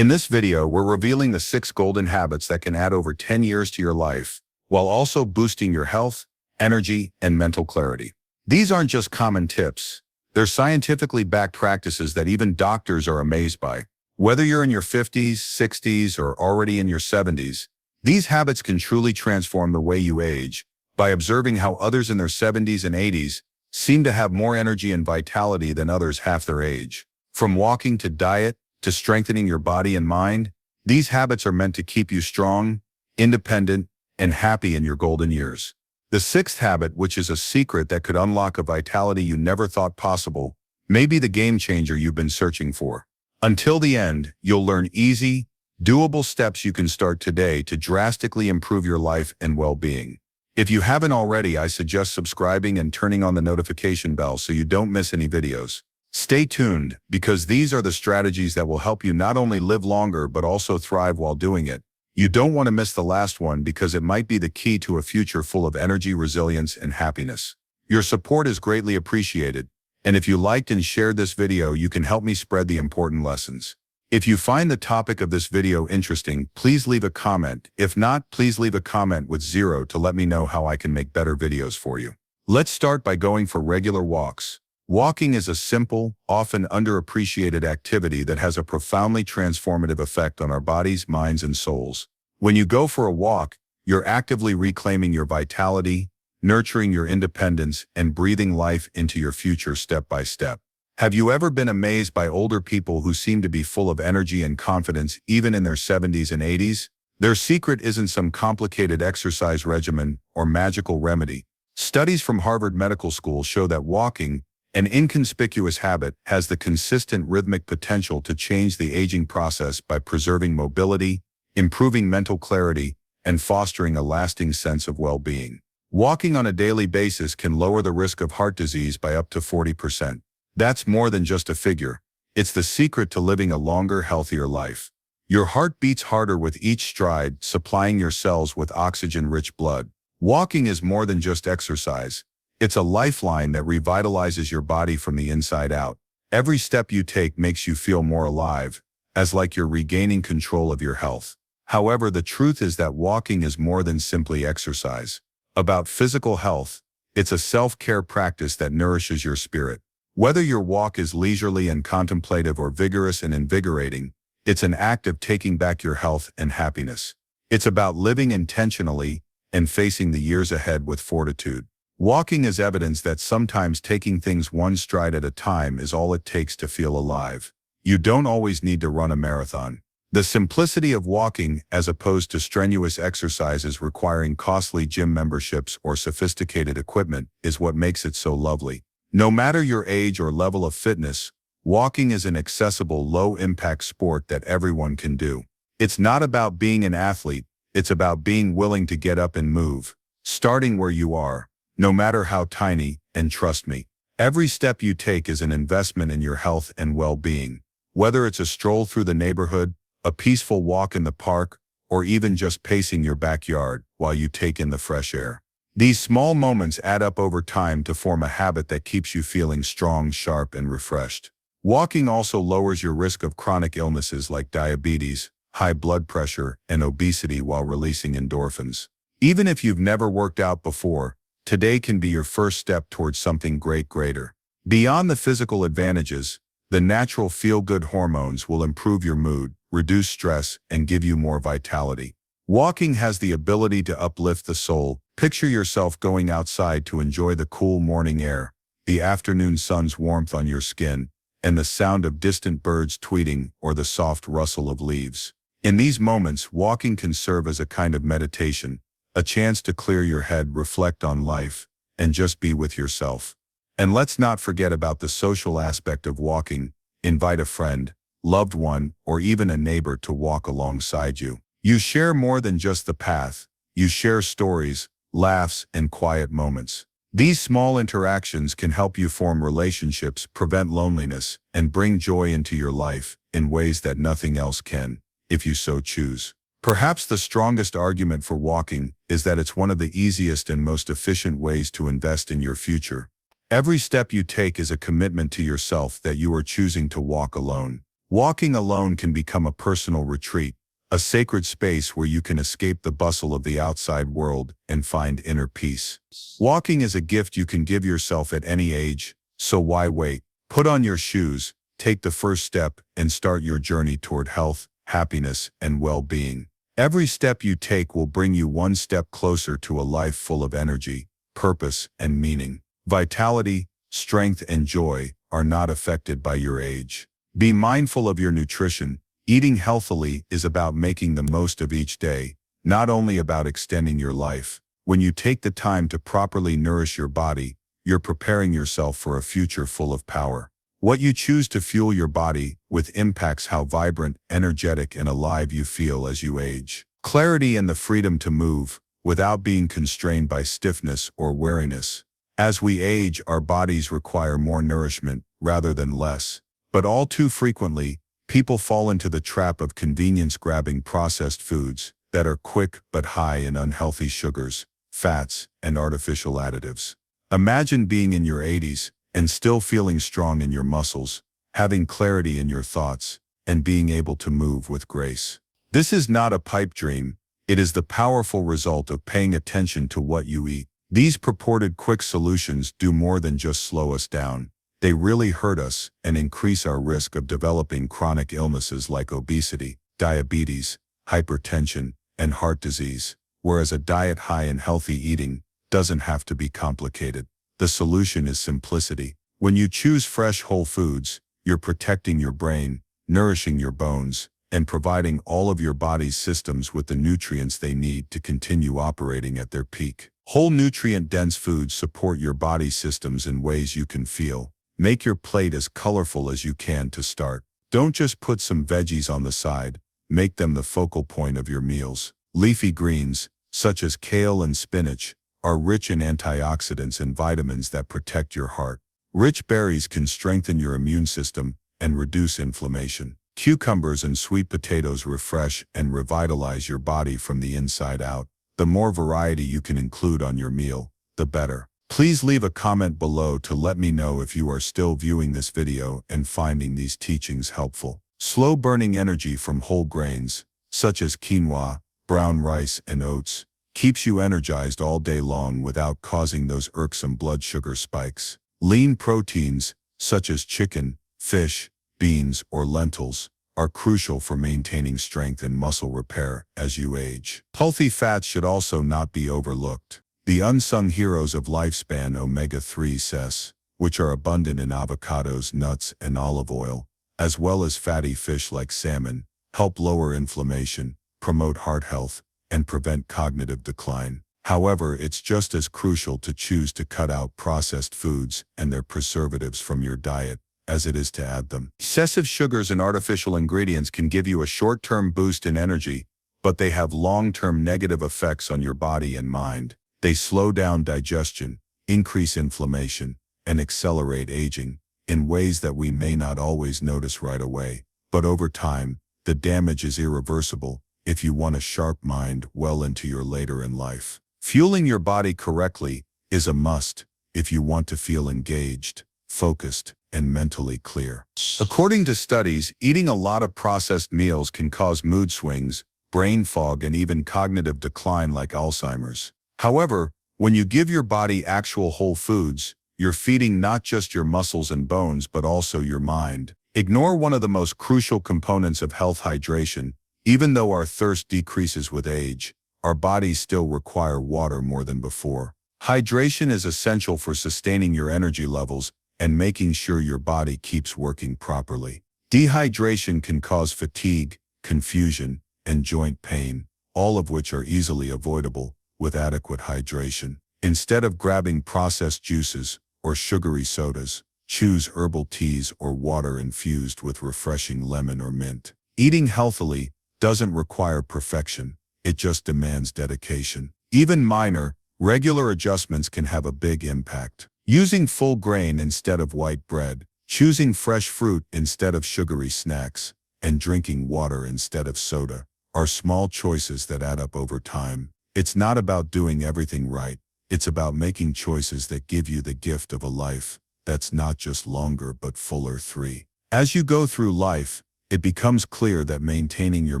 In this video, we're revealing the 6 golden habits that can add over 10 years to your life, while also boosting your health, energy, and mental clarity. These aren't just common tips. They're scientifically backed practices that even doctors are amazed by. Whether you're in your 50s, 60s, or already in your 70s, these habits can truly transform the way you age by observing how others in their 70s and 80s seem to have more energy and vitality than others half their age. From walking to diet to strengthening your body and mind, these habits are meant to keep you strong, independent, and happy in your golden years. The 6th habit, which is a secret that could unlock a vitality you never thought possible, may be the game changer you've been searching for. Until the end, you'll learn easy, doable steps you can start today to drastically improve your life and well-being. If you haven't already, I suggest subscribing and turning on the notification bell so you don't miss any videos. Stay tuned, because these are the strategies that will help you not only live longer but also thrive while doing it. You don't want to miss the last one, because it might be the key to a future full of energy, resilience, and happiness. Your support is greatly appreciated, and if you liked and shared this video, you can help me spread the important lessons. If you find the topic of this video interesting, please leave a comment. If not, please leave a comment with 0 to let me know how I can make better videos for you. Let's start by going for regular walks. Walking is a simple, often underappreciated activity that has a profoundly transformative effect on our bodies, minds, and souls. When you go for a walk, you're actively reclaiming your vitality, nurturing your independence, and breathing life into your future step by step. Have you ever been amazed by older people who seem to be full of energy and confidence even in their 70s and 80s? Their secret isn't some complicated exercise regimen or magical remedy. Studies from Harvard Medical School show that walking, an inconspicuous habit, has the consistent rhythmic potential to change the aging process by preserving mobility, improving mental clarity, and fostering a lasting sense of well-being. Walking on a daily basis can lower the risk of heart disease by up to 40%. That's more than just a figure. It's the secret to living a longer, healthier life. Your heart beats harder with each stride, supplying your cells with oxygen-rich blood. Walking is more than just exercise. It's a lifeline that revitalizes your body from the inside out. Every step you take makes you feel more alive, as like you're regaining control of your health. However, the truth is that walking is more than simply exercise. About physical health, it's a self-care practice that nourishes your spirit. Whether your walk is leisurely and contemplative or vigorous and invigorating, it's an act of taking back your health and happiness. It's about living intentionally and facing the years ahead with fortitude. Walking is evidence that sometimes taking things one stride at a time is all it takes to feel alive. You don't always need to run a marathon. The simplicity of walking, as opposed to strenuous exercises requiring costly gym memberships or sophisticated equipment, is what makes it so lovely. No matter your age or level of fitness, walking is an accessible, low-impact sport that everyone can do. It's not about being an athlete, it's about being willing to get up and move, starting where you are, no matter how tiny, and trust me, every step you take is an investment in your health and well-being. Whether it's a stroll through the neighborhood, a peaceful walk in the park, or even just pacing your backyard while you take in the fresh air. These small moments add up over time to form a habit that keeps you feeling strong, sharp, and refreshed. Walking also lowers your risk of chronic illnesses like diabetes, high blood pressure, and obesity while releasing endorphins. Even if you've never worked out before, today can be your first step towards something greater. Beyond the physical advantages, the natural feel-good hormones will improve your mood, reduce stress, and give you more vitality. Walking has the ability to uplift the soul. Picture yourself going outside to enjoy the cool morning air, the afternoon sun's warmth on your skin, and the sound of distant birds tweeting or the soft rustle of leaves. In these moments, walking can serve as a kind of meditation, a chance to clear your head, reflect on life, and just be with yourself. And let's not forget about the social aspect of walking. Invite a friend, loved one, or even a neighbor to walk alongside you. You share more than just the path. You share stories, laughs, and quiet moments. These small interactions can help you form relationships, prevent loneliness, and bring joy into your life in ways that nothing else can, if you so choose. Perhaps the strongest argument for walking is that it's one of the easiest and most efficient ways to invest in your future. Every step you take is a commitment to yourself that you are choosing to walk alone. Walking alone can become a personal retreat, a sacred space where you can escape the bustle of the outside world and find inner peace. Walking is a gift you can give yourself at any age, so why wait? Put on your shoes, take the first step, and start your journey toward health, happiness, and well-being. Every step you take will bring you one step closer to a life full of energy, purpose, and meaning. Vitality, strength, and joy are not affected by your age. Be mindful of your nutrition. Eating healthily is about making the most of each day, not only about extending your life. When you take the time to properly nourish your body, you're preparing yourself for a future full of power. What you choose to fuel your body with impacts how vibrant, energetic, and alive you feel as you age. Clarity and the freedom to move, without being constrained by stiffness or weariness. As we age, our bodies require more nourishment rather than less. But all too frequently, people fall into the trap of convenience-grabbing processed foods that are quick but high in unhealthy sugars, fats, and artificial additives. Imagine being in your 80s and still feeling strong in your muscles, having clarity in your thoughts, and being able to move with grace. This is not a pipe dream. It is the powerful result of paying attention to what you eat. These purported quick solutions do more than just slow us down. They really hurt us and increase our risk of developing chronic illnesses like obesity, diabetes, hypertension, and heart disease. Whereas a diet high in healthy eating doesn't have to be complicated. The solution is simplicity. When you choose fresh whole foods, you're protecting your brain, nourishing your bones, and providing all of your body's systems with the nutrients they need to continue operating at their peak. Whole nutrient-dense foods support your body's systems in ways you can feel. Make your plate as colorful as you can to start. Don't just put some veggies on the side. Make them the focal point of your meals. Leafy greens, such as kale and spinach, are rich in antioxidants and vitamins that protect your heart. Rich berries can strengthen your immune system and reduce inflammation. Cucumbers and sweet potatoes refresh and revitalize your body from the inside out. The more variety you can include on your meal, the better. Please leave a comment below to let me know if you are still viewing this video and finding these teachings helpful. Slow-burning energy from whole grains, such as quinoa, brown rice, and oats, keeps you energized all day long without causing those irksome blood sugar spikes. Lean proteins, such as chicken, fish, beans, or lentils, are crucial for maintaining strength and muscle repair as you age. Healthy fats should also not be overlooked. The unsung heroes of lifespan omega-3s, which are abundant in avocados, nuts, and olive oil, as well as fatty fish like salmon, help lower inflammation, promote heart health, and prevent cognitive decline. However, it's just as crucial to choose to cut out processed foods and their preservatives from your diet as it is to add them. Excessive sugars and artificial ingredients can give you a short-term boost in energy, but they have long-term negative effects on your body and mind. They slow down digestion, increase inflammation, and accelerate aging in ways that we may not always notice right away. But over time, the damage is irreversible if you want a sharp mind well into your later in life. Fueling your body correctly is a must if you want to feel engaged, focused, and mentally clear. According to studies, eating a lot of processed meals can cause mood swings, brain fog, and even cognitive decline like Alzheimer's. However, when you give your body actual whole foods, you're feeding not just your muscles and bones but also your mind. Ignore one of the most crucial components of health: hydration. Even though our thirst decreases with age, our bodies still require water more than before. Hydration is essential for sustaining your energy levels and making sure your body keeps working properly. Dehydration can cause fatigue, confusion, and joint pain, all of which are easily avoidable with adequate hydration. Instead of grabbing processed juices or sugary sodas, choose herbal teas or water infused with refreshing lemon or mint. Eating healthily doesn't require perfection, it just demands dedication. Even minor, regular adjustments can have a big impact. Using full grain instead of white bread, choosing fresh fruit instead of sugary snacks, and drinking water instead of soda are small choices that add up over time. It's not about doing everything right, it's about making choices that give you the gift of a life that's not just longer but fuller. 3. As you go through life, it becomes clear that maintaining your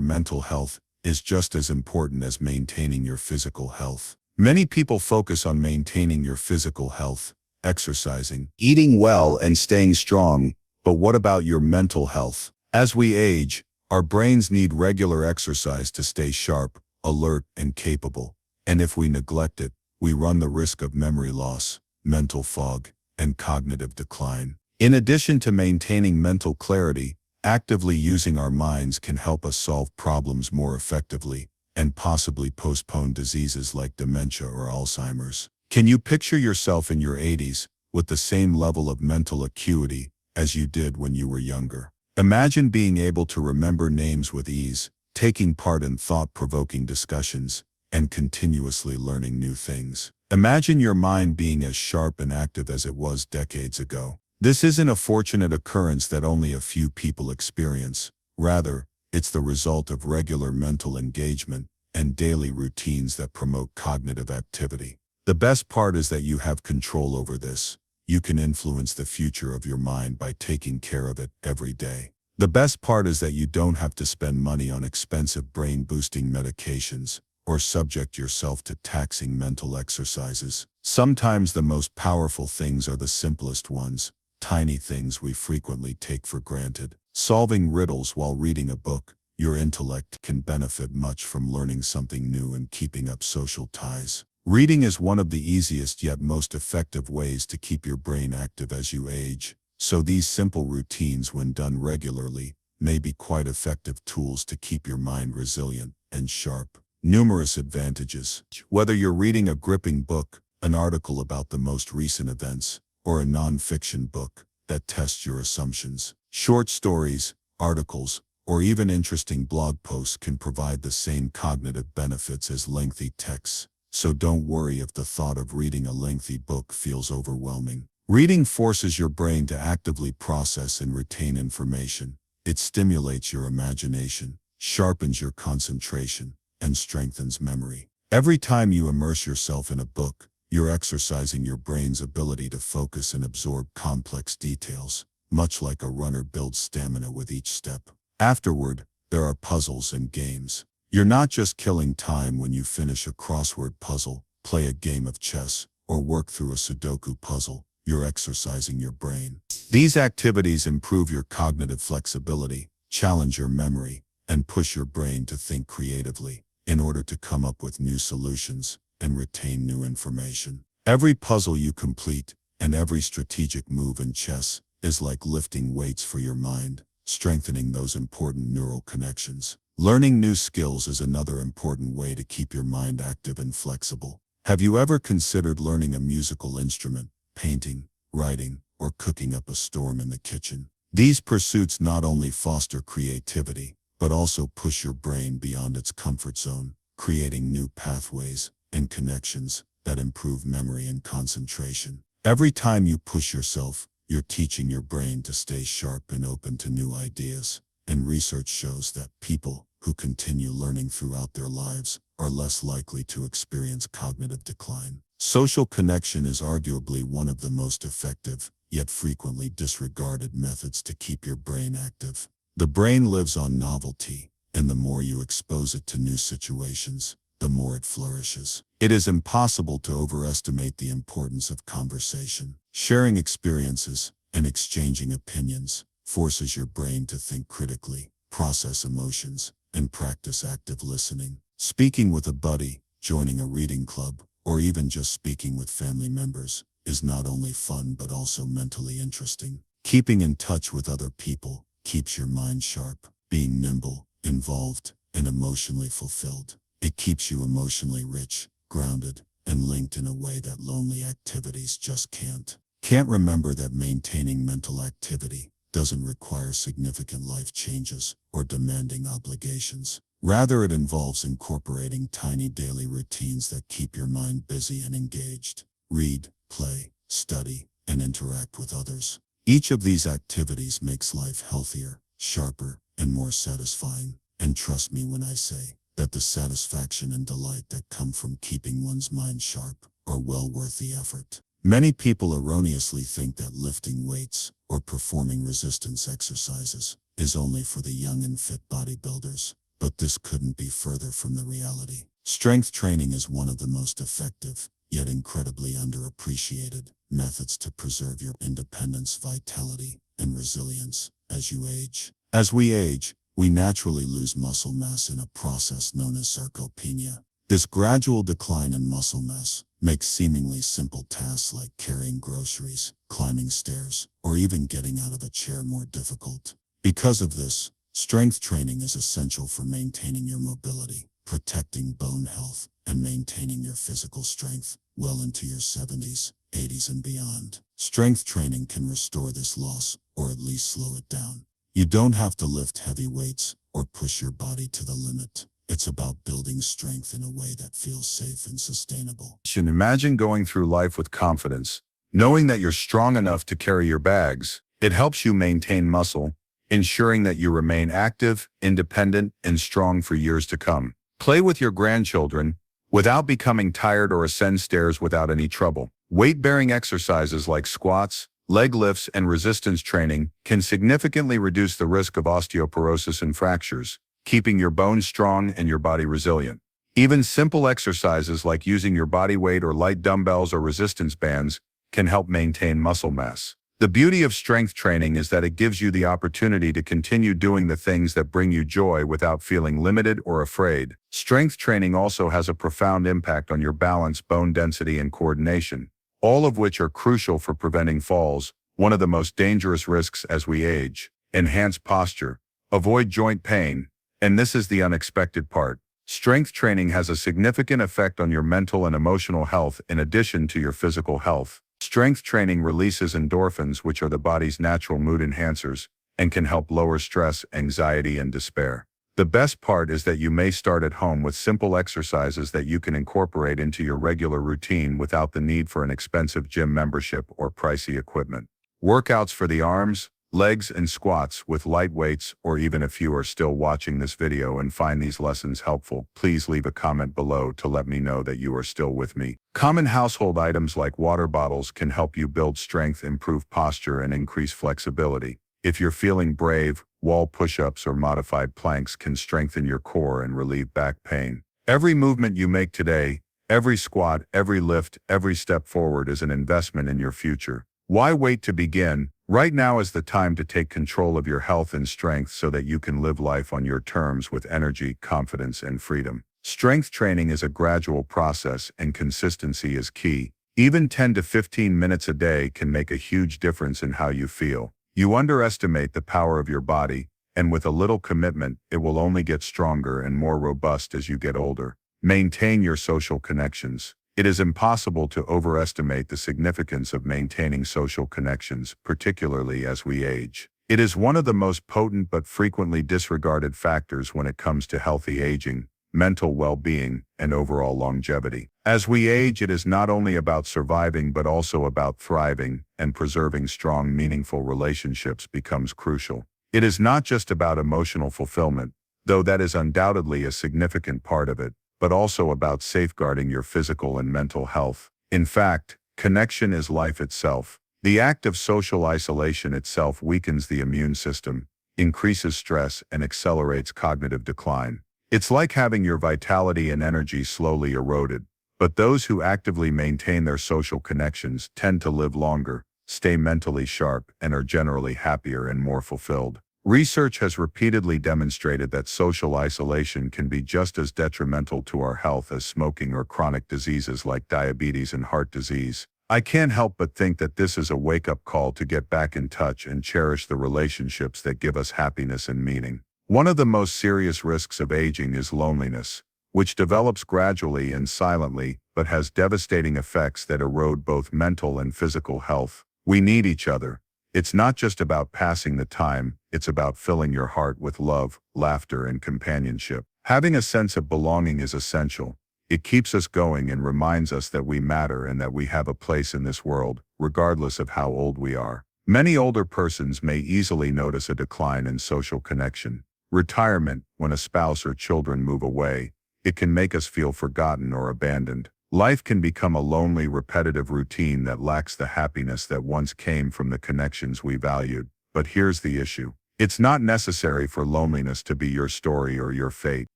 mental health is just as important as maintaining your physical health. Many people focus on maintaining your physical health, exercising, eating well, and staying strong. But what about your mental health? As we age, our brains need regular exercise to stay sharp, alert, and capable. And if we neglect it, we run the risk of memory loss, mental fog, and cognitive decline. In addition to maintaining mental clarity, actively using our minds can help us solve problems more effectively and possibly postpone diseases like dementia or Alzheimer's. Can you picture yourself in your 80s with the same level of mental acuity as you did when you were younger? Imagine being able to remember names with ease, taking part in thought-provoking discussions, and continuously learning new things. Imagine your mind being as sharp and active as it was decades ago. This isn't a fortunate occurrence that only a few people experience. Rather, it's the result of regular mental engagement and daily routines that promote cognitive activity. The best part is that you have control over this. You can influence the future of your mind by taking care of it every day. The best part is that you don't have to spend money on expensive brain-boosting medications or subject yourself to taxing mental exercises. Sometimes the most powerful things are the simplest ones, tiny things we frequently take for granted. Solving riddles while reading a book. Your intellect can benefit much from learning something new and keeping up social ties. Reading is one of the easiest yet most effective ways to keep your brain active as you age. So these simple routines, when done regularly, may be quite effective tools to keep your mind resilient and sharp. Numerous advantages. Whether you're reading a gripping book, an article about the most recent events, or a non-fiction book that tests your assumptions, short stories, articles, or even interesting blog posts can provide the same cognitive benefits as lengthy texts. So don't worry if the thought of reading a lengthy book feels overwhelming. Reading forces your brain to actively process and retain information. It stimulates your imagination, sharpens your concentration, and strengthens memory. Every time you immerse yourself in a book, you're exercising your brain's ability to focus and absorb complex details, much like a runner builds stamina with each step. Afterward, there are puzzles and games. You're not just killing time when you finish a crossword puzzle, play a game of chess, or work through a Sudoku puzzle. You're exercising your brain. These activities improve your cognitive flexibility, challenge your memory, and push your brain to think creatively in order to come up with new solutions and retain new information. Every puzzle you complete and every strategic move in chess is like lifting weights for your mind, strengthening those important neural connections. Learning new skills is another important way to keep your mind active and flexible. Have you ever considered learning a musical instrument, painting, writing, or cooking up a storm in the kitchen? These pursuits not only foster creativity, but also push your brain beyond its comfort zone, creating new pathways and connections that improve memory and concentration. Every time you push yourself, you're teaching your brain to stay sharp and open to new ideas. And research shows that people who continue learning throughout their lives are less likely to experience cognitive decline. Social connection is arguably one of the most effective, yet frequently disregarded methods to keep your brain active. The brain lives on novelty, and the more you expose it to new situations, the more it flourishes. It is impossible to overestimate the importance of conversation. Sharing experiences and exchanging opinions forces your brain to think critically, process emotions, and practice active listening. Speaking with a buddy, joining a reading club, or even just speaking with family members is not only fun but also mentally interesting. Keeping in touch with other people keeps your mind sharp, being nimble, involved, and emotionally fulfilled. It keeps you emotionally rich, grounded, and linked in a way that lonely activities just can't. Can't remember that maintaining mental activity doesn't require significant life changes or demanding obligations. Rather, it involves incorporating tiny daily routines that keep your mind busy and engaged. Read, play, study, and interact with others. Each of these activities makes life healthier, sharper, and more satisfying. And trust me when I say that the satisfaction and delight that come from keeping one's mind sharp are well worth the effort. Many people erroneously think that lifting weights or performing resistance exercises is only for the young and fit bodybuilders, but this couldn't be further from the reality. Strength training is one of the most effective, yet incredibly underappreciated, methods to preserve your independence, vitality, and resilience as you age. As we age, we naturally lose muscle mass in a process known as sarcopenia. This gradual decline in muscle mass makes seemingly simple tasks like carrying groceries, climbing stairs, or even getting out of a chair more difficult. Because of this, strength training is essential for maintaining your mobility, protecting bone health, and maintaining your physical strength well into your 70s, 80s, and beyond. Strength training can restore this loss, or at least slow it down. You don't have to lift heavy weights or push your body to the limit. It's about building strength in a way that feels safe and sustainable. Imagine going through life with confidence, knowing that you're strong enough to carry your bags. It helps you maintain muscle, ensuring that you remain active, independent, and strong for years to come. Play with your grandchildren without becoming tired or ascend stairs without any trouble. Weight-bearing exercises like squats, leg lifts, and resistance training can significantly reduce the risk of osteoporosis and fractures, keeping your bones strong and your body resilient. Even simple exercises like using your body weight or light dumbbells or resistance bands can help maintain muscle mass. The beauty of strength training is that it gives you the opportunity to continue doing the things that bring you joy without feeling limited or afraid. Strength training also has a profound impact on your balance, bone density, and coordination, all of which are crucial for preventing falls, one of the most dangerous risks as we age. Enhance posture, avoid joint pain, and this is the unexpected part. Strength training has a significant effect on your mental and emotional health in addition to your physical health. Strength training releases endorphins, which are the body's natural mood enhancers, and can help lower stress, anxiety, and despair. The best part is that you may start at home with simple exercises that you can incorporate into your regular routine without the need for an expensive gym membership or pricey equipment. Workouts for the arms, legs, and squats with light weights, or even if you are still watching this video and find these lessons helpful, please leave a comment below to let me know that you are still with me. Common household items like water bottles can help you build strength, improve posture, and increase flexibility. If you're feeling brave, wall push-ups or modified planks can strengthen your core and relieve back pain. Every movement you make today, every squat, every lift, every step forward is an investment in your future. Why wait to begin? Right now is the time to take control of your health and strength so that you can live life on your terms with energy, confidence, and freedom. Strength training is a gradual process and consistency is key. Even 10 to 15 minutes a day can make a huge difference in how you feel. You underestimate the power of your body, and with a little commitment, it will only get stronger and more robust as you get older. Maintain your social connections. It is impossible to overestimate the significance of maintaining social connections, particularly as we age. It is one of the most potent but frequently disregarded factors when it comes to healthy aging, mental well-being, and overall longevity. As we age, it is not only about surviving but also about thriving, and preserving strong, meaningful relationships becomes crucial. It is not just about emotional fulfillment, though that is undoubtedly a significant part of it, but also about safeguarding your physical and mental health. In fact, connection is life itself. The act of social isolation itself weakens the immune system, increases stress, and accelerates cognitive decline. It's like having your vitality and energy slowly eroded, but those who actively maintain their social connections tend to live longer, stay mentally sharp, and are generally happier and more fulfilled. Research has repeatedly demonstrated that social isolation can be just as detrimental to our health as smoking or chronic diseases like diabetes and heart disease. I can't help but think that this is a wake-up call to get back in touch and cherish the relationships that give us happiness and meaning. One of the most serious risks of aging is loneliness, which develops gradually and silently but has devastating effects that erode both mental and physical health. We need each other. It's not just about passing the time, it's about filling your heart with love, laughter, and companionship. Having a sense of belonging is essential. It keeps us going and reminds us that we matter and that we have a place in this world, regardless of how old we are. Many older persons may easily notice a decline in social connection. Retirement, when a spouse or children move away, it can make us feel forgotten or abandoned. Life can become a lonely, repetitive routine that lacks the happiness that once came from the connections we valued. But here's the issue. It's not necessary for loneliness to be your story or your fate.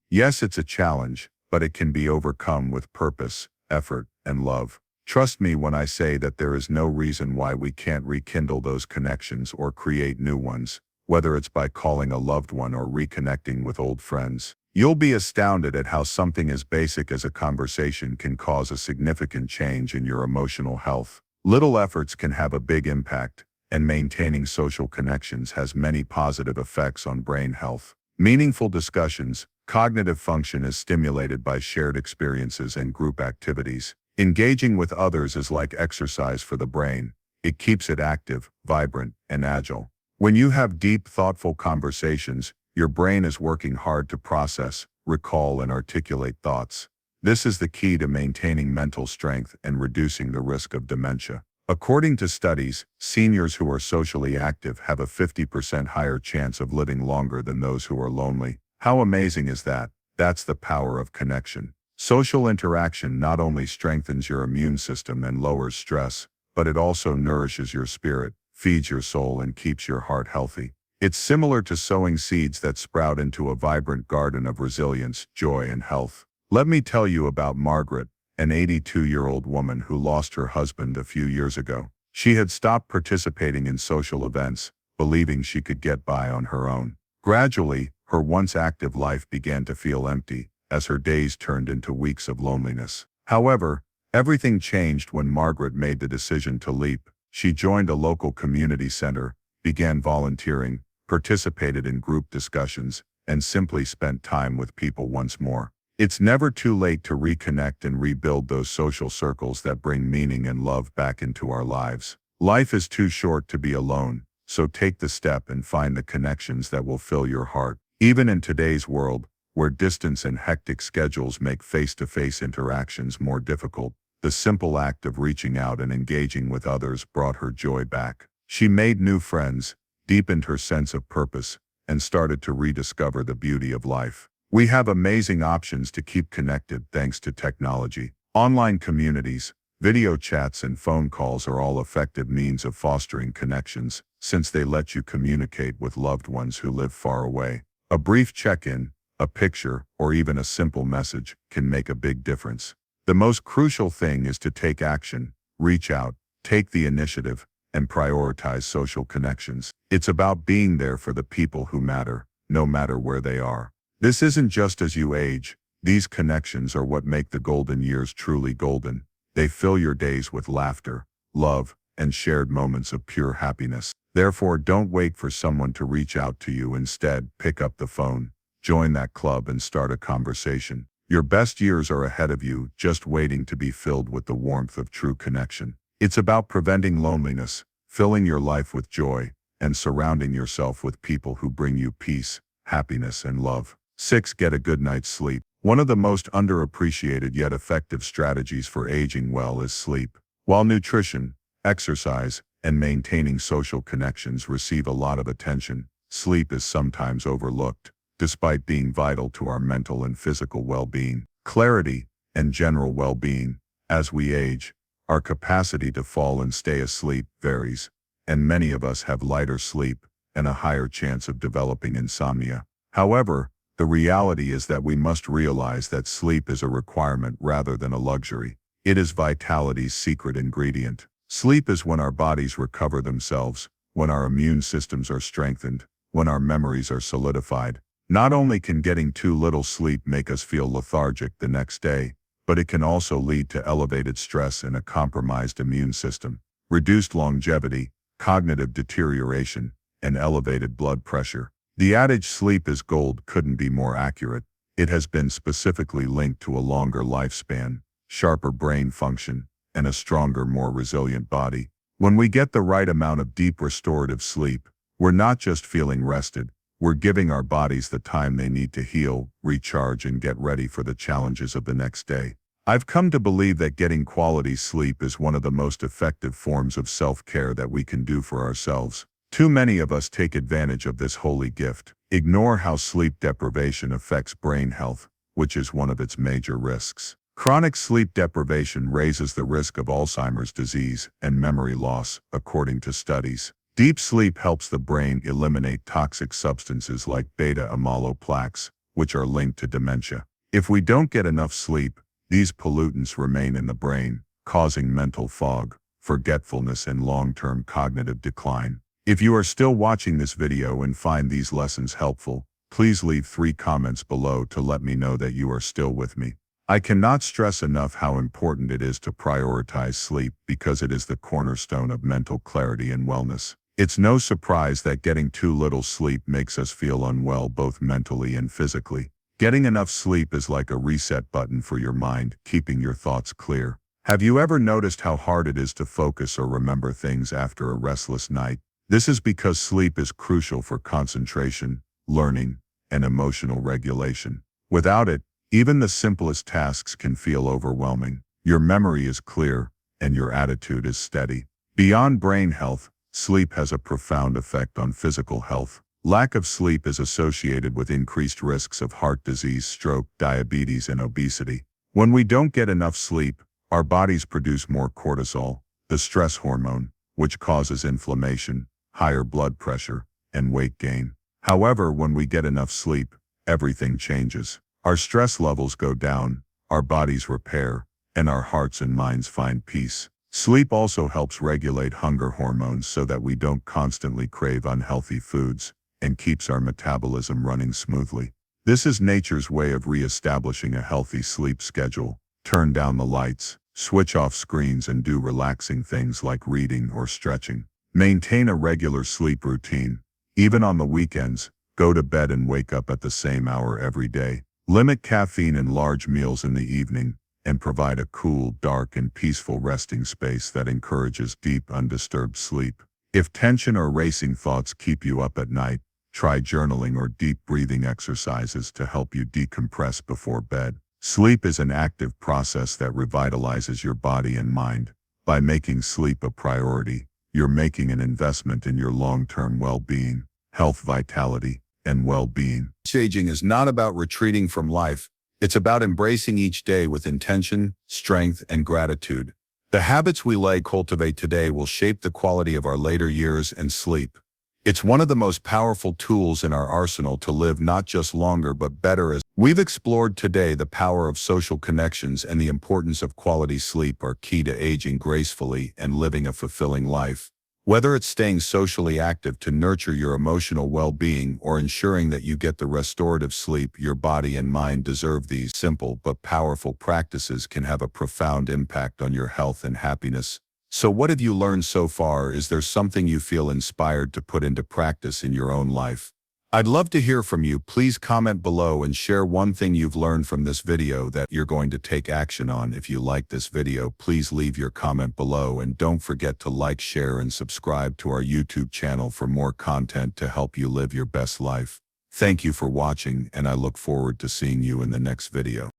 Yes, it's a challenge, but it can be overcome with purpose, effort, and love. Trust me when I say that there is no reason why we can't rekindle those connections or create new ones, whether it's by calling a loved one or reconnecting with old friends. You'll be astounded at how something as basic as a conversation can cause a significant change in your emotional health. Little efforts can have a big impact, and maintaining social connections has many positive effects on brain health. Meaningful discussions, cognitive function is stimulated by shared experiences and group activities. Engaging with others is like exercise for the brain. It keeps it active, vibrant, and agile. When you have deep, thoughtful conversations, your brain is working hard to process, recall, and articulate thoughts. This is the key to maintaining mental strength and reducing the risk of dementia. According to studies, seniors who are socially active have a 50% higher chance of living longer than those who are lonely. How amazing is that? That's the power of connection. Social interaction not only strengthens your immune system and lowers stress, but it also nourishes your spirit, feeds your soul, and keeps your heart healthy. It's similar to sowing seeds that sprout into a vibrant garden of resilience, joy, and health. Let me tell you about Margaret, an 82-year-old woman who lost her husband a few years ago. She had stopped participating in social events, believing she could get by on her own. Gradually, her once active life began to feel empty, as her days turned into weeks of loneliness. However, everything changed when Margaret made the decision to leap. She joined a local community center, began volunteering, participated in group discussions, and simply spent time with people once more. It's never too late to reconnect and rebuild those social circles that bring meaning and love back into our lives. Life is too short to be alone, so take the step and find the connections that will fill your heart. Even in today's world, where distance and hectic schedules make face-to-face interactions more difficult, the simple act of reaching out and engaging with others brought her joy back. She made new friends, deepened her sense of purpose, and started to rediscover the beauty of life. We have amazing options to keep connected thanks to technology. Online communities, video chats, and phone calls are all effective means of fostering connections, since they let you communicate with loved ones who live far away. A brief check-in, a picture, or even a simple message can make a big difference. The most crucial thing is to take action, reach out, take the initiative, and prioritize social connections. It's about being there for the people who matter, no matter where they are. This isn't just as you age. These connections are what make the golden years truly golden. They fill your days with laughter, love, and shared moments of pure happiness. Therefore, don't wait for someone to reach out to you. Instead, pick up the phone, join that club, and start a conversation. Your best years are ahead of you, just waiting to be filled with the warmth of true connection. It's about preventing loneliness, filling your life with joy, and surrounding yourself with people who bring you peace, happiness, and love. 6. Get a good night's sleep. One of the most underappreciated yet effective strategies for aging well is sleep. While nutrition, exercise, and maintaining social connections receive a lot of attention, sleep is sometimes overlooked, despite being vital to our mental and physical well-being, clarity, and general well-being. As we age, our capacity to fall and stay asleep varies, and many of us have lighter sleep and a higher chance of developing insomnia. However, the reality is that we must realize that sleep is a requirement rather than a luxury. It is vitality's secret ingredient. Sleep is when our bodies recover themselves, when our immune systems are strengthened, when our memories are solidified. Not only can getting too little sleep make us feel lethargic the next day, but it can also lead to elevated stress and a compromised immune system, reduced longevity, cognitive deterioration, and elevated blood pressure. The adage "sleep is gold" couldn't be more accurate. It has been specifically linked to a longer lifespan, sharper brain function, and a stronger, more resilient body. When we get the right amount of deep restorative sleep, we're not just feeling rested, we're giving our bodies the time they need to heal, recharge, and get ready for the challenges of the next day. I've come to believe that getting quality sleep is one of the most effective forms of self-care that we can do for ourselves. Too many of us take advantage of this holy gift, ignore how sleep deprivation affects brain health, which is one of its major risks. Chronic sleep deprivation raises the risk of Alzheimer's disease and memory loss, according to studies. Deep sleep helps the brain eliminate toxic substances like beta-amyloid plaques, which are linked to dementia. If we don't get enough sleep, these pollutants remain in the brain, causing mental fog, forgetfulness, and long-term cognitive decline. If you are still watching this video and find these lessons helpful, please leave 3 comments below to let me know that you are still with me. I cannot stress enough how important it is to prioritize sleep because it is the cornerstone of mental clarity and wellness. It's no surprise that getting too little sleep makes us feel unwell both mentally and physically. Getting enough sleep is like a reset button for your mind, keeping your thoughts clear. Have you ever noticed how hard it is to focus or remember things after a restless night? This is because sleep is crucial for concentration, learning, and emotional regulation. Without it, even the simplest tasks can feel overwhelming. Your memory is clear, and your attitude is steady. Beyond brain health, sleep has a profound effect on physical health. Lack of sleep is associated with increased risks of heart disease, stroke, diabetes, and obesity. When we don't get enough sleep, our bodies produce more cortisol, the stress hormone, which causes inflammation, higher blood pressure, and weight gain. However, when we get enough sleep, everything changes. Our stress levels go down, our bodies repair, and our hearts and minds find peace. Sleep also helps regulate hunger hormones so that we don't constantly crave unhealthy foods, and keeps our metabolism running smoothly. This is nature's way of re-establishing a healthy sleep schedule. Turn down the lights, switch off screens, and do relaxing things like reading or stretching. Maintain a regular sleep routine. Even on the weekends, go to bed and wake up at the same hour every day. Limit caffeine and large meals in the evening, and provide a cool, dark, and peaceful resting space that encourages deep, undisturbed sleep. If tension or racing thoughts keep you up at night, try journaling or deep breathing exercises to help you decompress before bed. Sleep is an active process that revitalizes your body and mind. By making sleep a priority, you're making an investment in your long-term well-being, health, vitality, and well-being. Aging is not about retreating from life. It's about embracing each day with intention, strength, and gratitude. The habits we cultivate today will shape the quality of our later years, and sleep. It's one of the most powerful tools in our arsenal to live not just longer but better. As we've explored today, the power of social connections and the importance of quality sleep are key to aging gracefully and living a fulfilling life. Whether it's staying socially active to nurture your emotional well-being or ensuring that you get the restorative sleep your body and mind deserve, these simple but powerful practices can have a profound impact on your health and happiness. So what have you learned so far? Is there something you feel inspired to put into practice in your own life? I'd love to hear from you. Please comment below and share one thing you've learned from this video that you're going to take action on. If you like this video, please leave your comment below, and don't forget to like, share, and subscribe to our YouTube channel for more content to help you live your best life. Thank you for watching, and I look forward to seeing you in the next video.